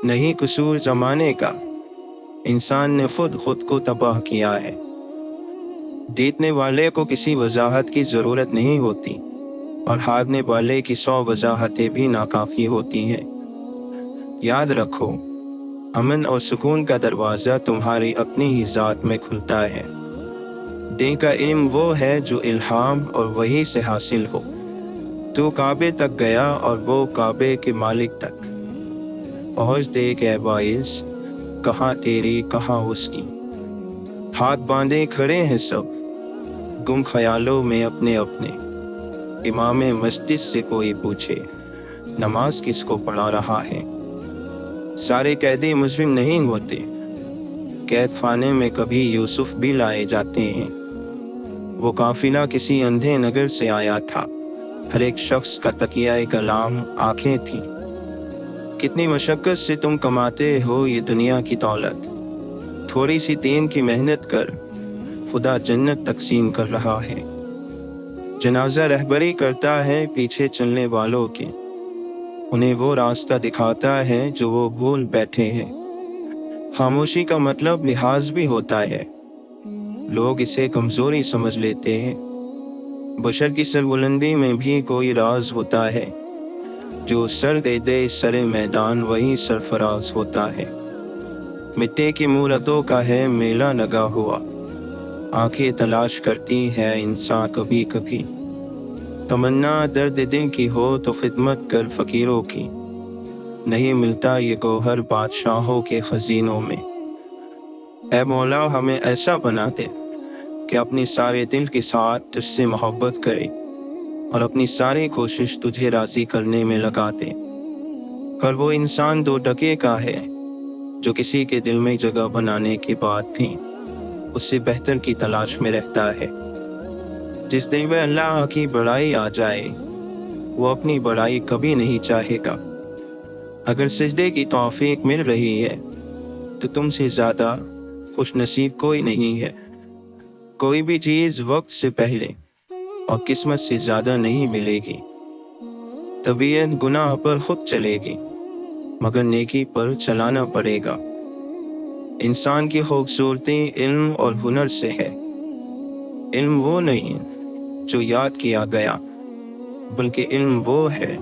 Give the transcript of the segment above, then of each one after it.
نہیں قصور زمانے کا، انسان نے خود کو تباہ کیا ہے۔ دیکھنے والے کو کسی وضاحت کی ضرورت نہیں ہوتی، اور ہارنے والے کی 100 وضاحتیں بھی ناکافی ہوتی ہیں۔ یاد رکھو، امن اور سکون کا دروازہ تمہاری اپنی ہی ذات میں کھلتا ہے۔ دل کا علم وہ ہے جو الہام اور وحی سے حاصل ہو۔ تو کعبے تک گیا اور وہ کعبے کے مالک تک پہنچ دے کہ باعث کہاں تیری کہاں اس کی۔ ہاتھ باندھے کھڑے ہیں سب گم خیالوں میں اپنے اپنے۔ امام مسجد سے کوئی پوچھے نماز کس کو پڑھا رہا ہے؟ سارے قیدی مجرم نہیں ہوتے، قید خانے میں کبھی یوسف بھی لائے جاتے ہیں۔ وہ قافلہ کسی اندھے نگر سے آیا تھا، ہر ایک شخص کا تکیہ کلام آنکھیں تھیں۔ کتنی مشقت سے تم کماتے ہو یہ دنیا کی دولت، تھوڑی سی دین کی محنت کر، خدا جنت تقسیم کر رہا ہے۔ جنازہ رہبری کرتا ہے پیچھے چلنے والوں کے، انہیں وہ راستہ دکھاتا ہے جو وہ بھول بیٹھے ہیں۔ خاموشی کا مطلب لحاظ بھی ہوتا ہے، لوگ اسے کمزوری سمجھ لیتے ہیں۔ بشر کی سربلندی میں بھی کوئی راز ہوتا ہے، جو سر دے دے سر میدان وہی سرفراز ہوتا ہے۔ مٹی کی مورتوں کا ہے میلہ لگا ہوا، آنکھیں تلاش کرتی ہے انسان کبھی کبھی۔ تمنا درد دل کی ہو تو خدمت کر فقیروں کی، نہیں ملتا یہ گوہر بادشاہوں کے خزینوں میں۔ اے مولا ہمیں ایسا بنا دے کہ اپنی سارے دل کے ساتھ تجھ سے محبت کرے، اور اپنی ساری کوشش تجھے راضی کرنے میں لگا دے۔ پر وہ انسان 2 ٹکے کا ہے جو کسی کے دل میں جگہ بنانے کے بعد بھی اس سے بہتر کی تلاش میں رہتا ہے۔ جس دل میں اللہ کی بڑائی آ جائے وہ اپنی بڑائی کبھی نہیں چاہے گا۔ اگر سجدے کی توفیق مل رہی ہے تو تم سے زیادہ خوش نصیب کوئی نہیں ہے۔ کوئی بھی چیز وقت سے پہلے اور قسمت سے زیادہ نہیں ملے گی۔ طبیعت گناہ پر خود چلے گی، مگر نیکی پر چلانا پڑے گا۔ انسان کی خوبصورتی علم اور ہنر سے ہے۔ علم وہ نہیں جو یاد کیا گیا، بلکہ علم وہ ہے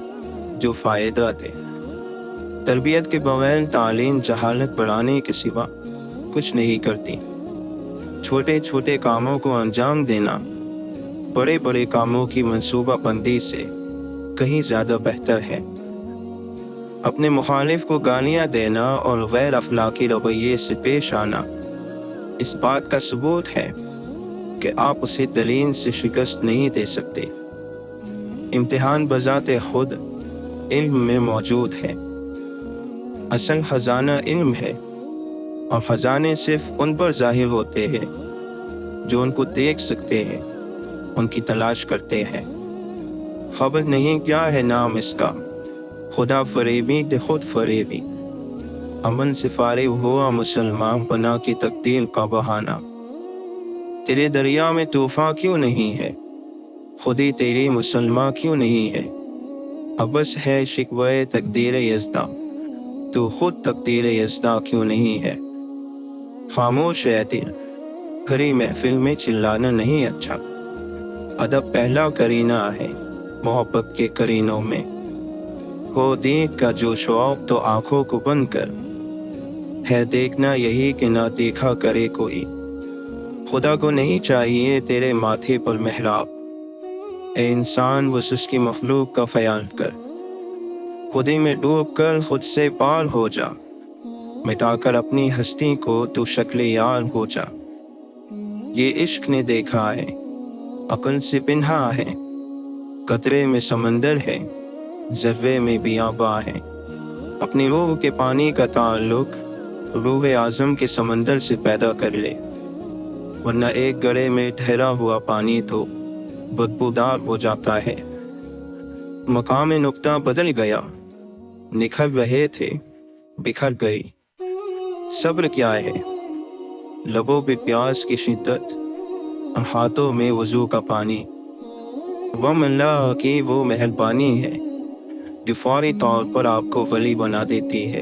جو فائدہ دے۔ تربیت کے بغیر تعلیم جہالت بڑھانے کے سوا کچھ نہیں کرتی۔ چھوٹے چھوٹے کاموں کو انجام دینا بڑے بڑے کاموں کی منصوبہ بندی سے کہیں زیادہ بہتر ہے۔ اپنے مخالف کو گالیاں دینا اور غیر اخلاقی رویے سے پیش آنا اس بات کا ثبوت ہے کہ آپ اسے دلیل سے شکست نہیں دے سکتے۔ امتحان بذات خود علم میں موجود ہے۔ اصل خزانہ علم ہے، اور خزانے صرف ان پر ظاہر ہوتے ہیں جو ان کو دیکھ سکتے ہیں، ان کی تلاش کرتے ہیں۔ خبر نہیں کیا ہے نام اس کا، خدا فریبی تے خود فریبی۔ امن سے فارغ ہوا مسلمان بنا کی تقدیر کا بہانہ۔ تیرے دریا میں طوفان کیوں نہیں ہے، خودی تیری مسلمان کیوں نہیں ہے؟ ابس ہے شکوہ تقدیر یزداں، تو خود تقدیر یزداں کیوں نہیں ہے؟ خاموش ہے دل، بھری محفل میں چلانا نہیں اچھا۔ ادب پہلا کرینہ ہے محبت کے کرینوں میں۔ ہو دیکھ کا جو شوق تو آنکھوں کو بند کر، ہے دیکھنا یہی کہ نہ دیکھا کرے کوئی۔ خدا کو نہیں چاہیے تیرے ماتھے پر محراب، اے انسان بس اس کی مخلوق کا خیال کر۔ خودی میں ڈوب کر خود سے پار ہو جا، مٹا کر اپنی ہستی کو تو شکل یار ہو جا۔ یہ عشق نے دیکھا ہے، عقل سے پنہا ہے، قطرے میں سمندر ہے، ذرے میں بیاباں ہے۔ اپنی روح کے پانی کا تعلق روح اعظم کے سمندر سے پیدا کر لے، ورنہ ایک گڑھے میں ٹھہرا ہوا پانی تو بدبودار ہو جاتا ہے۔ مقام نقطہ بدل گیا، نکھر رہے تھے بکھر گئی۔ صبر کیا ہے؟ لبوں پہ پیاس کی شدت اور ہاتھوں میں وضو کا پانی۔ غم اللہ کی وہ مہربانی ہے جو فوری طور پر آپ کو ولی بنا دیتی ہے۔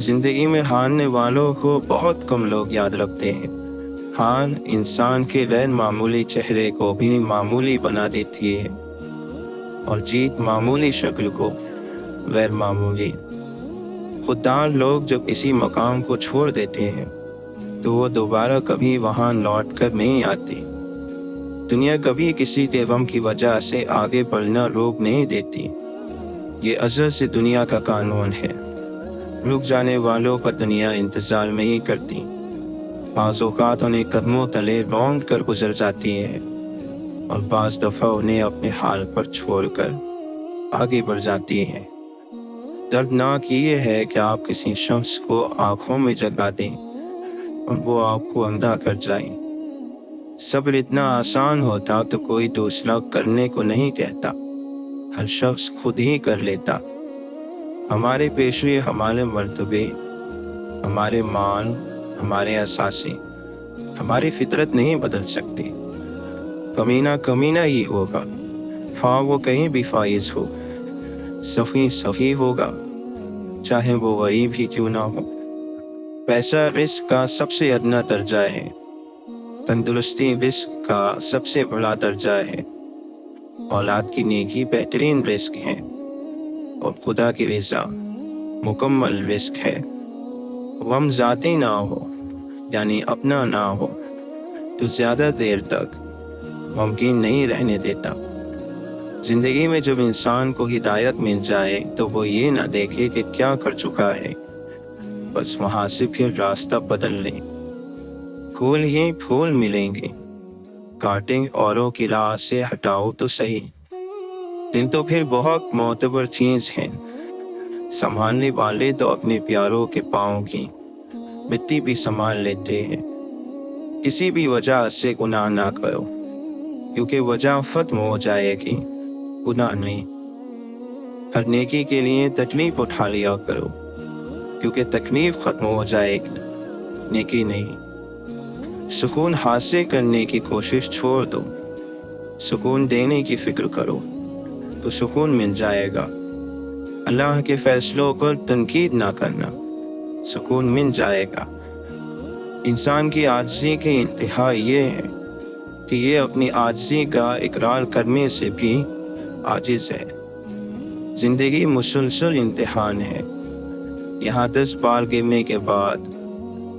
زندگی میں ہارنے والوں کو بہت کم لوگ یاد رکھتے ہیں۔ ہار انسان کے غیر معمولی چہرے کو بھی معمولی بنا دیتی ہے، اور جیت معمولی شکل کو غیر معمولی۔ خوددار لوگ جب کسی مقام کو چھوڑ دیتے ہیں تو وہ دوبارہ کبھی وہاں لوٹ کر نہیں آتے۔ دنیا کبھی کسی کے غم کی وجہ سے آگے بڑھنا روک نہیں دیتی۔ یہ ازل سے دنیا کا قانون ہے۔ رک جانے والوں پر دنیا انتظار نہیں کرتی۔ بعض اوقات انہیں قدموں تلے رونٹ کر گزر جاتی ہے، اور بعض دفعہ انہیں اپنے حال پر چھوڑ کر آگے بڑھ جاتی ہے۔ دردناک یہ ہے کہ آپ کسی شخص کو آنکھوں میں جگا دیں اور وہ آپ کو اندھا کر جائے۔ صبر اتنا آسان ہوتا تو کوئی دوسرا کرنے کو نہیں کہتا، ہر شخص خود ہی کر لیتا۔ ہمارے پیشے، ہمارے مرتبے، ہمارے مان، ہمارے اثاثے، ہماری فطرت نہیں بدل سکتے۔ کمینہ کمینہ ہی ہوگا، خواہ وہ کہیں بھی فائز ہو۔ سخی سخی ہوگا، چاہے وہ غریب ہی کیوں نہ ہو۔ پیسہ رزق کا سب سے ادنا درجہ ہے، تندرستی رزق کا سب سے بڑا درجہ ہے، اولاد کی نیکی بہترین رزق ہے، اور خدا کی رضا مکمل رزق ہے۔ غم ذاتی نہ ہو، یعنی اپنا نہ ہو، تو زیادہ دیر تک ممکن نہیں رہنے دیتا۔ زندگی میں جب انسان کو ہدایت مل جائے تو وہ یہ نہ دیکھے کہ کیا کر چکا ہے، بس وہاں سے پھر راستہ بدل لے۔ پھول ہی پھول ملیں گے، کانٹے اوروں کی راہ سے ہٹاؤ تو صحیح۔ دل تو پھر بہت معتبر چیز ہے، سنبھالنے والے تو اپنے پیاروں کے پاؤں کی مٹی بھی سنبھال لیتے ہیں۔ کسی بھی وجہ سے گناہ نہ کرو، کیونکہ وجہ ختم ہو جائے گی، گناہ نہیں۔ ہر نیکی کے لیے تکلیف اٹھا لیا کرو، کیونکہ تکلیف ختم ہو جائے گی، نیکی نہیں۔ سکون حاصل کرنے کی کوشش چھوڑ دو، سکون دینے کی فکر کرو تو سکون مل جائے گا۔ اللہ کے فیصلوں پر تنقید نہ کرنا، سکون مل جائے گا۔ انسان کی عاجزی کی انتہا یہ ہے کہ یہ اپنی عاجزی کا اقرار کرنے سے بھی عاجز ہے۔ زندگی مسلسل امتحان ہے، یہاں 10 بار گرنے کے بعد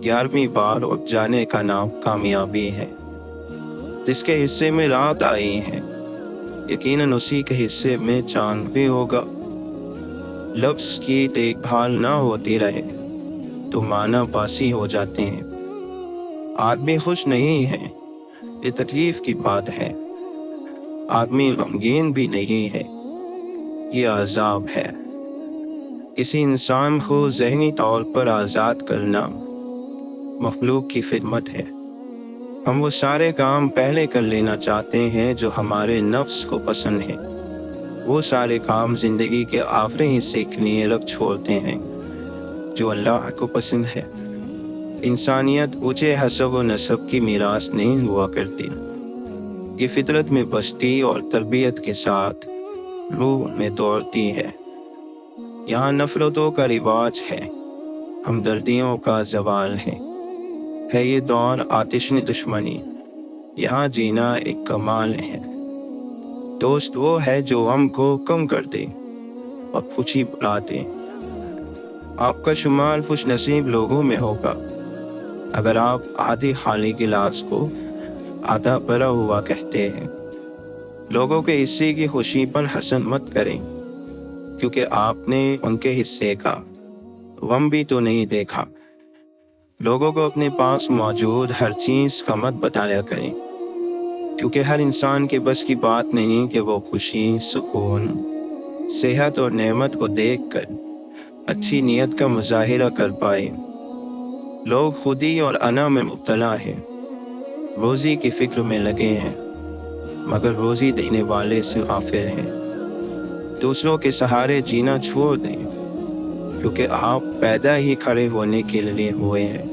11ویں بار اٹھ جانے کا نام کامیابی ہے۔ جس کے حصے میں رات آئی ہے، یقیناً اسی کے حصے میں چاند بھی ہوگا۔ لفظ کی دیکھ بھال نہ ہوتی رہے تو معنی باسی ہو جاتے ہیں۔ آدمی خوش نہیں ہے، یہ تکلیف کی بات ہے۔ آدمی غمگین بھی نہیں ہے، یہ عذاب ہے۔ کسی انسان کو ذہنی طور پر آزاد کرنا مخلوق کی خدمت ہے۔ ہم وہ سارے کام پہلے کر لینا چاہتے ہیں جو ہمارے نفس کو پسند ہے، وہ سارے کام زندگی کے آخری حصے کے لیے رکھ چھوڑتے ہیں جو اللہ کو پسند ہے۔ انسانیت اونچے حسب و نسب کی میراث نہیں ہوا کرتی، یہ فطرت میں بستی اور تربیت کے ساتھ روح میں دوڑتی ہے۔ یہاں نفرتوں کا رواج ہے، ہمدردیوں کا زوال ہے یہ دور آتشی دشمنی، یہاں جینا ایک کمال ہے۔ دوست وہ ہے جو غم کو کم کر دے اور خوشی بڑھا دے۔ آپ کا شمار خوش نصیب لوگوں میں ہوگا اگر آپ آدھی خالی گلاس کو آدھا بھرا ہوا کہتے ہیں۔ لوگوں کے حصے کی خوشی پر حسد مت کریں، کیونکہ آپ نے ان کے حصے کا غم بھی تو نہیں دیکھا۔ لوگوں کو اپنے پاس موجود ہر چیز کا مت بتایا کریں، کیونکہ ہر انسان کے بس کی بات نہیں کہ وہ خوشی، سکون، صحت اور نعمت کو دیکھ کر اچھی نیت کا مظاہرہ کر پائے۔ لوگ خودی اور انا میں مبتلا ہیں، روزی کی فکر میں لگے ہیں، مگر روزی دینے والے سے غافل ہیں۔ دوسروں کے سہارے جینا چھوڑ دیں، کیونکہ آپ پیدا ہی کھڑے ہونے کے لیے ہوئے ہیں۔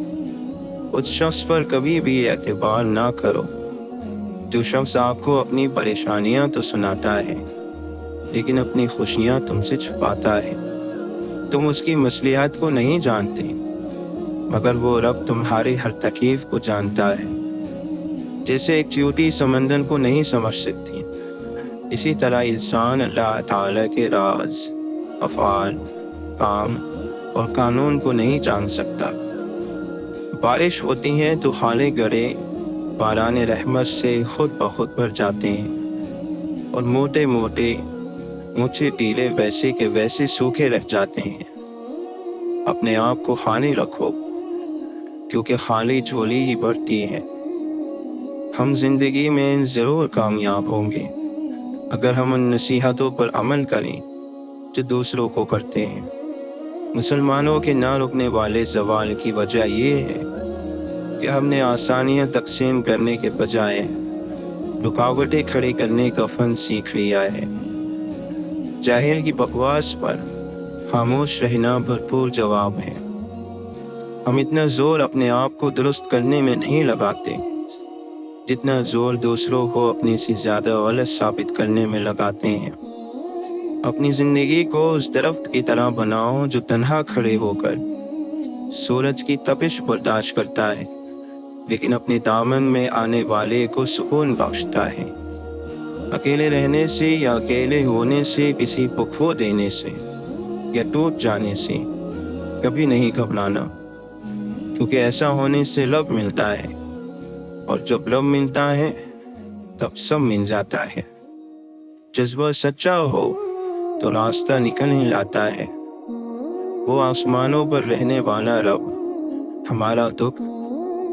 اس شخص پر کبھی بھی اعتبار نہ کرو جو شخص آپ کو اپنی پریشانیاں تو سناتا ہے لیکن اپنی خوشیاں تم سے چھپاتا ہے۔ تم اس کی مصلحت کو نہیں جانتے، مگر وہ رب تمہاری ہر تکلیف کو جانتا ہے۔ جیسے ایک چیونٹی سمندر کو نہیں سمجھ سکتی، اسی طرح انسان اللہ تعالیٰ کے راز، افعال، کام اور قانون کو نہیں جان سکتا۔ بارش ہوتی ہے تو خالے گڑے باران رحمت سے خود بخود بھر جاتے ہیں، اور موٹے موٹے اونچے ٹیلے ویسے کے ویسے سوکھے رہ جاتے ہیں۔ اپنے آپ کو خالی رکھو، کیونکہ خالی جھولی ہی بھرتی ہے۔ ہم زندگی میں ضرور کامیاب ہوں گے اگر ہم ان نصیحتوں پر عمل کریں جو دوسروں کو کرتے ہیں۔ مسلمانوں کے نہ رکنے والے زوال کی وجہ یہ ہے کہ ہم نے آسانیاں تقسیم کرنے کے بجائے رکاوٹیں کھڑی کرنے کا فن سیکھ لیا ہے۔ جاہل کی بکواس پر خاموش رہنا بھرپور جواب ہے۔ ہم اتنا زور اپنے آپ کو درست کرنے میں نہیں لگاتے جتنا زور دوسروں کو اپنے سے زیادہ غلط ثابت کرنے میں لگاتے ہیں۔ اپنی زندگی کو اس درخت کی طرح بناؤ جو تنہا کھڑے ہو کر سورج کی تپش برداشت کرتا ہے، لیکن اپنے دامن میں آنے والے کو سکون بخشتا ہے۔ اکیلے رہنے سے یا اکیلے ہونے سے کسی کو کھو دینے سے یا ٹوٹ جانے سے کبھی نہیں گھبرانا، کیونکہ ایسا ہونے سے لب ملتا ہے، اور جب لب ملتا ہے تب سب مل جاتا ہے۔ جذبہ سچا ہو تو راستہ نکل ہی لاتا ہے۔ وہ آسمانوں پر رہنے والا رب ہمارا دکھ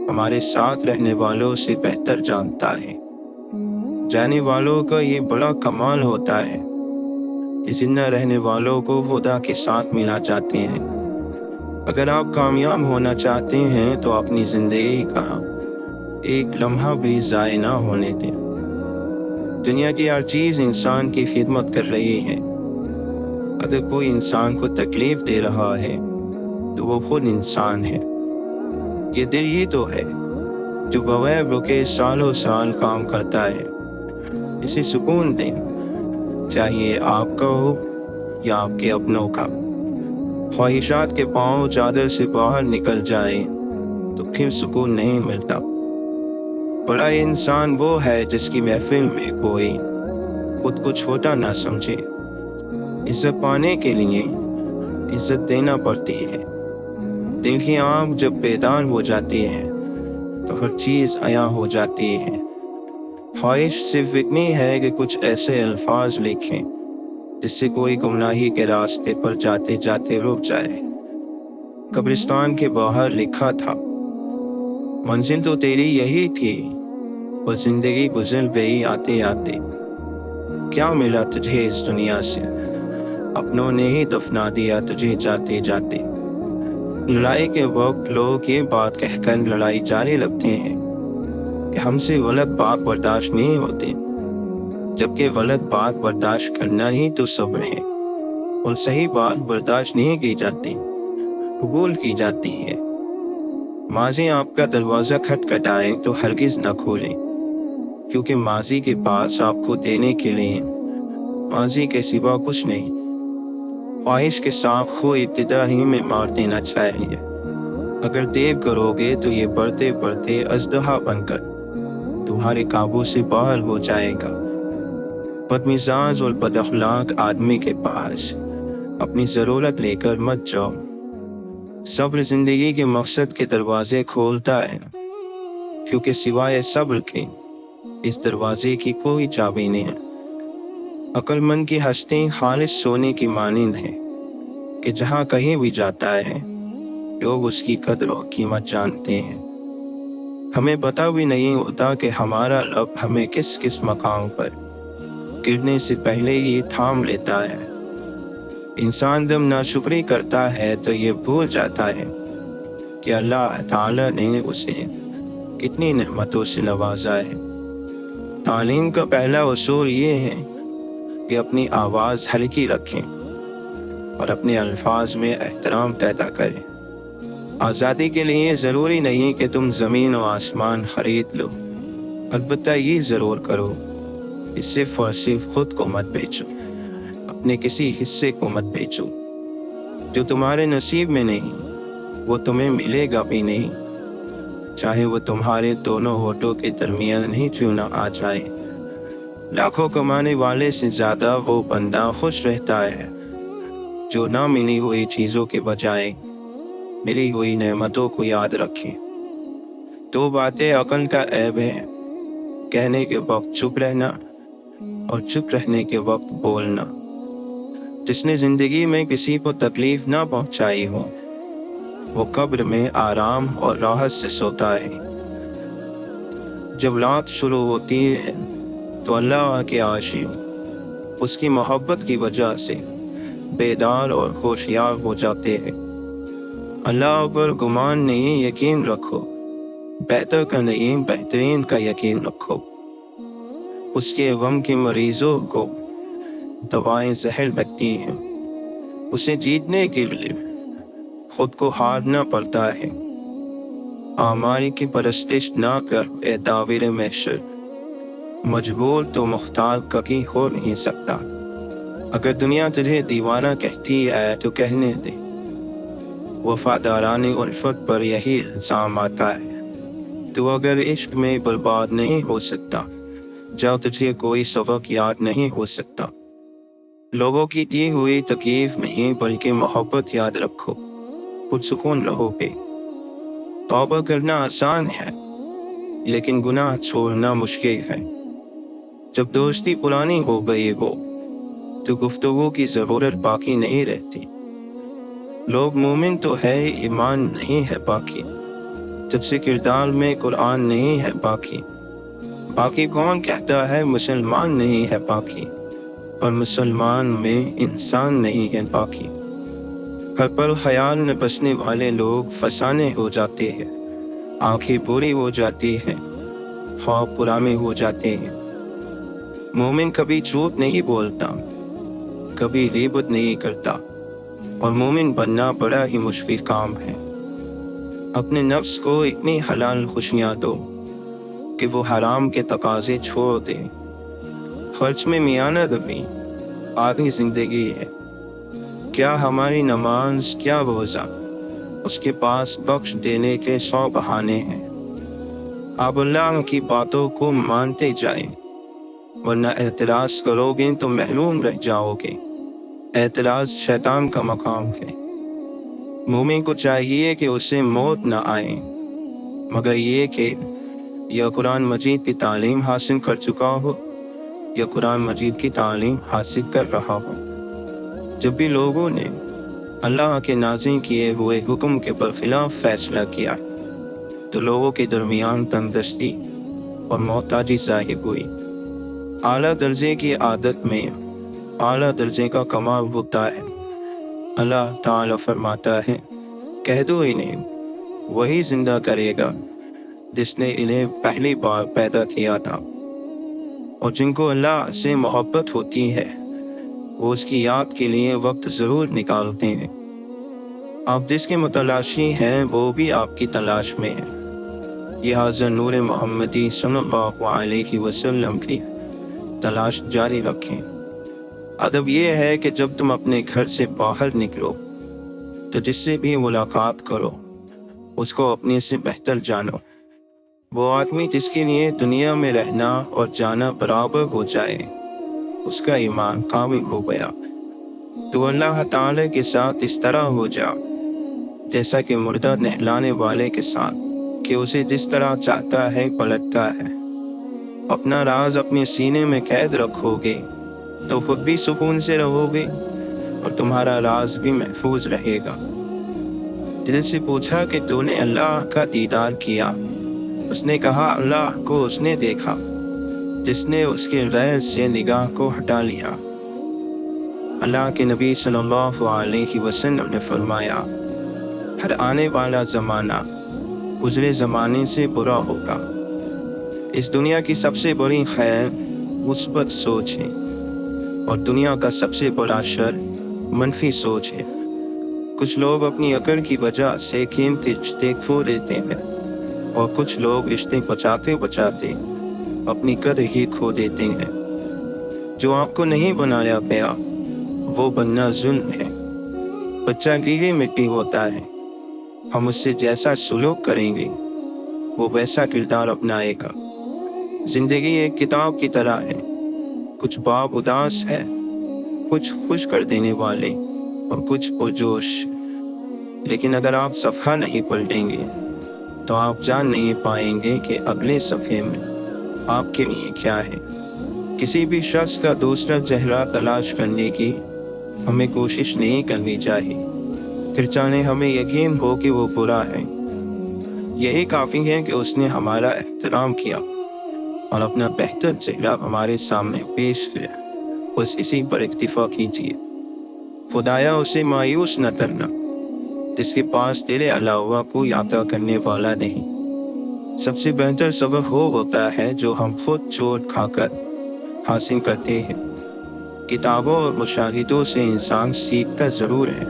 ہمارے ساتھ رہنے والوں سے بہتر جانتا ہے۔ جانے والوں کا یہ بڑا کمال ہوتا ہے کہ زندہ رہنے والوں کو خدا کے ساتھ ملا جاتے ہیں۔ اگر آپ کامیاب ہونا چاہتے ہیں تو اپنی زندگی کا ایک لمحہ بھی ضائع نہ ہونے دیں۔ دنیا کی ہر چیز انسان کی خدمت کر رہی ہے۔ اگر کوئی انسان کو تکلیف دے رہا ہے تو وہ خود انسان ہے۔ یہ دل ہی تو ہے جو بغیر رکے سالوں سال کام کرتا ہے۔ اسے سکون دیں، چاہیے آپ کا ہو یا آپ کے اپنوں کا۔ خواہشات کے پاؤں چادر سے باہر نکل جائیں تو پھر سکون نہیں ملتا۔ بڑا انسان وہ ہے جس کی محفل میں کوئی خود کو چھوٹا نہ سمجھے۔ عزت پانے کے لیے عزت دینا پڑتی ہے۔ دل کی آنکھ جب بیدار ہو جاتی ہے تو ہر چیز عیاں ہو جاتی ہے۔ خواہش صرف اتنی ہے کہ کچھ ایسے الفاظ لکھیں جس سے کوئی گمراہی کے راستے پر جاتے جاتے رک جائے۔ قبرستان کے باہر لکھا تھا، منزل تو تیری یہی تھی، اور زندگی گزر گئی آتے آتے۔ کیا ملا تجھے اس دنیا سے، اپنوں نے ہی دفنا دیا تجھے جاتے جاتے۔ لڑائی کے وقت لوگ یہ بات کہہ کر لڑائی جاری رکھتے ہیں کہ ہم سے غلط بات برداشت نہیں ہوتے، جبکہ غلط بات برداشت کرنا ہی تو صبر ہے، اور صحیح بات برداشت نہیں کی جاتی، قبول کی جاتی ہے۔ ماضی آپ کا دروازہ کھٹکھٹائے تو ہرگز نہ کھولیں، کیونکہ ماضی کے پاس آپ کو دینے کے لیے ماضی کے سوا کچھ نہیں۔ خواہش کے ساتھ خو ابتدا ہی میں مار دینا چاہیے۔ اگر دیر کرو گے تو یہ بڑھتے بڑھتے اژدہا بن کر تمہارے قابو سے باہر ہو جائے گا۔ بدمزاج اور بد اخلاق آدمی کے پاس اپنی ضرورت لے کر مت جاؤ۔ صبر زندگی کے مقصد کے دروازے کھولتا ہے، کیونکہ سوائے صبر کے اس دروازے کی کوئی چابی نہیں ہے۔ عقل مند کی ہستی خالص سونے کی مانند ہے کہ جہاں کہیں بھی جاتا ہے لوگ اس کی قدر و قیمت جانتے ہیں۔ ہمیں پتہ بھی نہیں ہوتا کہ ہمارا رب ہمیں کس کس مقام پر گرنے سے پہلے ہی تھام لیتا ہے۔ انسان جب ناشکری کرتا ہے تو یہ بھول جاتا ہے کہ اللہ تعالیٰ نے اسے کتنی نعمتوں سے نوازا ہے۔ تعلیم کا پہلا اصول یہ ہے کہ اپنی آواز ہلکی رکھیں اور اپنے الفاظ میں احترام پیدا کریں۔ آزادی کے لیے ضروری نہیں کہ تم زمین و آسمان خرید لو، البتہ یہ ضرور کرو کہ صرف اور صرف خود کو مت بیچو، اپنے کسی حصے کو مت بیچو۔ جو تمہارے نصیب میں نہیں وہ تمہیں ملے گا بھی نہیں، چاہے وہ تمہارے دونوں ہونٹوں کے درمیان نہیں کیوں نہ آ جائے۔ لاکھوں کمانے والے سے زیادہ وہ بندہ خوش رہتا ہے جو نہ ملی ہوئی چیزوں کے بجائے ملی ہوئی نعمتوں کو یاد رکھے۔ دو باتیں عقل کا عیب ہے، کہنے کے وقت چپ رہنا اور چپ رہنے کے وقت بولنا۔ جس نے زندگی میں کسی کو تکلیف نہ پہنچائی ہو وہ قبر میں آرام اور راحت سے سوتا ہے۔ جب رات شروع ہوتی ہے تو اللہ کے عاشق اس کی محبت کی وجہ سے بیدار اور ہوشیار ہو جاتے ہیں۔ اللہ پر گمان نہیں یقین رکھو، بہتر کا نہیں بہترین کا یقین رکھو۔ اس کے غم کے مریضوں کو دوائیں زہر لگتی ہیں، اسے جیتنے کے لیے خود کو ہارنا پڑتا ہے۔ اعمال کی پرستش نہ کر اے داور محشر، مجبور تو مختار کبھی ہو نہیں سکتا۔ اگر دنیا تجھے دیوانہ کہتی ہے تو کہنے دے، وفاداران الفت پر یہی الزام آتا ہے۔ تو اگر عشق میں برباد نہیں ہو سکتا جب تجھے کوئی سبق یاد نہیں ہو سکتا۔ لوگوں کی دی ہوئی تکلیف نہیں بلکہ محبت یاد رکھو، پرسکون رہو گے۔ توبہ کرنا آسان ہے لیکن گناہ چھوڑنا مشکل ہے۔ جب دوستی پرانی ہو گئی ہو تو گفتگو کی ضرورت باقی نہیں رہتی۔ لوگ مومن تو ہے ایمان نہیں ہے باقی، جب سے کردار میں قرآن نہیں ہے باقی۔ باقی کون کہتا ہے مسلمان نہیں ہے باقی، اور مسلمان میں انسان نہیں ہے باقی۔ ہر پل خیال میں بسنے والے لوگ فسانے ہو جاتے ہیں، آنکھیں پوری ہو جاتی ہیں، خواب پرانے ہو جاتے ہیں۔ مومن کبھی جھوٹ نہیں بولتا، کبھی غیبت نہیں کرتا، اور مومن بننا بڑا ہی مشکل کام ہے۔ اپنے نفس کو اتنی حلال خوشیاں دو کہ وہ حرام کے تقاضے چھوڑ دے۔ خرچ میں میانہ روی آدھی زندگی ہے، کیا ہماری نماز کیا روزہ، اس کے پاس بخش دینے کے 100 بہانے ہیں۔ آپ اللہ کی باتوں کو مانتے جائیں ورنہ اعتراض کرو گے تو محروم رہ جاؤ گے۔ اعتراض شیطان کا مقام ہے۔ مومن کو چاہیے کہ اسے موت نہ آئے مگر یہ کہ یا قرآن مجید کی تعلیم حاصل کر چکا ہو یا قرآن مجید کی تعلیم حاصل کر رہا ہو۔ جب بھی لوگوں نے اللہ کے نازل کیے ہوئے حکم کے برخلاف فیصلہ کیا تو لوگوں کے درمیان تنگدستی اور محتاجی ظاہر ہوئی۔ اعلیٰ درجے کی عادت میں اعلیٰ درجے کا کمال ہوتا ہے۔ اللہ تعالیٰ فرماتا ہے، کہہ دو انہیں وہی زندہ کرے گا جس نے انہیں پہلی بار پیدا کیا تھا۔ اور جن کو اللہ سے محبت ہوتی ہے وہ اس کی یاد کے لیے وقت ضرور نکالتے ہیں۔ آپ جس کے متلاشی ہیں وہ بھی آپ کی تلاش میں ہے۔ لہٰذا نور محمدی صلی اللہ علیہ وسلم کی تلاش جاری رکھیں۔ ادب یہ ہے کہ جب تم اپنے گھر سے باہر نکلو تو جس سے بھی ملاقات کرو اس کو اپنے سے بہتر جانو۔ وہ آدمی جس کے لیے دنیا میں رہنا اور جانا برابر ہو جائے اس کا ایمان کامل ہو گیا۔ تو اللہ تعالی کے ساتھ اس طرح ہو جا جیسا کہ مردہ نہلانے والے کے ساتھ، کہ اسے جس طرح چاہتا ہے پلٹتا ہے۔ اپنا راز اپنے سینے میں قید رکھو گے تو خود بھی سکون سے رہو گے اور تمہارا راز بھی محفوظ رہے گا۔ دل سے پوچھا کہ تو نے اللہ کا دیدار کیا؟ اس نے کہا اللہ کو اس نے دیکھا جس نے اس کے غیر سے نگاہ کو ہٹا لیا۔ اللہ کے نبی صلی اللہ علیہ وسلم نے فرمایا، ہر آنے والا زمانہ گزرے زمانے سے برا ہوگا۔ اس دنیا کی سب سے بڑی خیر مثبت سوچ ہے اور دنیا کا سب سے بڑا شر منفی سوچ ہے۔ کچھ لوگ اپنی عقل کی وجہ سے قیمتی رشتے کھو دیتے ہیں اور کچھ لوگ رشتے بچاتے بچاتے اپنی قدر ہی کھو دیتے ہیں۔ جو آپ کو نہیں بنایا گیا وہ بننا ظلم ہے۔ بچہ گیلی مٹی ہوتا ہے، ہم اس سے جیسا سلوک کریں گے وہ ویسا کردار اپنائے گا۔ زندگی ایک کتاب کی طرح ہے، کچھ باب اداس ہے، کچھ خوش کر دینے والے اور کچھ پرجوش، لیکن اگر آپ صفحہ نہیں پلٹیں گے تو آپ جان نہیں پائیں گے کہ اگلے صفحے میں آپ کے لیے کیا ہے۔ کسی بھی شخص کا دوسرا چہرہ تلاش کرنے کی ہمیں کوشش نہیں کرنی چاہیے، پھر چاہے ہمیں یقین ہو کہ وہ برا ہے۔ یہی کافی ہے کہ اس نے ہمارا احترام کیا اور اپنا بہتر چہرہ ہمارے سامنے پیش کیا، بس اسی پر اکتفا کیجیے۔ خدایا اسے مایوس نہ کرنا جس کے پاس تیرے علاوہ کوئی عطا کرنے والا نہیں۔ سب سے بہتر سبق وہ ہوتا ہے جو ہم خود چوٹ کھا کر حاصل کرتے ہیں۔ کتابوں اور مشاہدوں سے انسان سیکھتا ضرور ہے،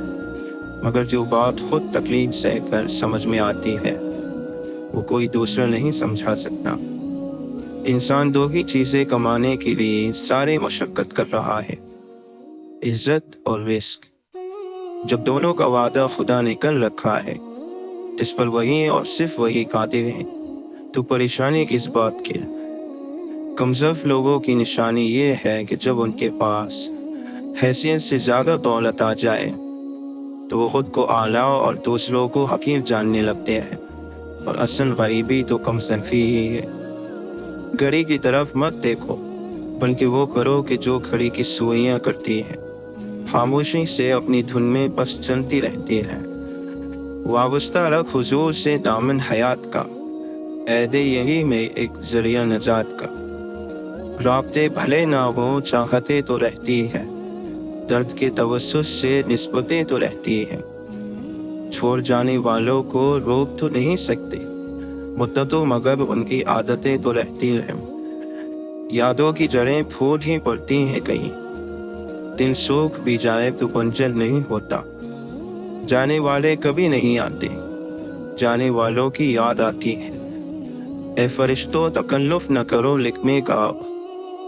مگر جو بات خود تکلیف سہ کر سمجھ میں آتی ہے وہ کوئی دوسرا نہیں سمجھا سکتا۔ انسان دو ہی چیزیں کمانے کے لیے سارے مشقت کر رہا ہے، عزت اور رزق۔ جب دونوں کا وعدہ خدا نے کر رکھا ہے جس پر وہی اور صرف وہی قادر ہے تو پریشانی کس بات کی؟ کمزور لوگوں کی نشانی یہ ہے کہ جب ان کے پاس حیثیت سے زیادہ دولت آ جائے تو وہ خود کو اعلیٰ اور دوسروں کو حقیر جاننے لگتے ہیں، اور اصل غریبی تو کمصنفی ہی ہے۔ گھڑی کی طرف مت دیکھو بلکہ وہ کرو کہ جو گھڑی کی سوئیاں کرتی ہیں، خاموشی سے اپنی دھن میں بس چلتی رہتی ہے۔ وابستہ رکھ حضور سے دامن حیات کا، عہد یہی میں ایک ذریعہ نجات کا۔ رابطے بھلے نہ ہوں چاہتے تو رہتی ہے، درد کے توسط سے نسبتیں تو رہتی ہیں۔ چھوڑ جانے والوں کو روک تو نہیں سکتے مدتوں، مگر ان کی عادتیں تو رہتی ہیں۔ یادوں کی جڑیں پھول ہی پڑتی ہیں کہیں، دل سوکھ بھی جائے تو بنجر نہیں ہوتا۔ جانے والے کبھی نہیں آتے، جانے والوں کی یاد آتی ہے۔ اے فرشتوں تکلف نہ کرو لکھنے کا،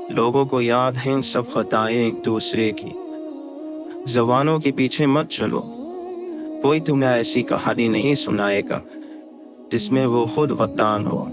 لوگوں کو یاد ہیں سب خطائیں ایک دوسرے کی۔ زبانوں کے پیچھے مت چلو، کوئی تمہیں ایسی کہانی نہیں سنائے گا جس میں وہ خود غلطان ہو۔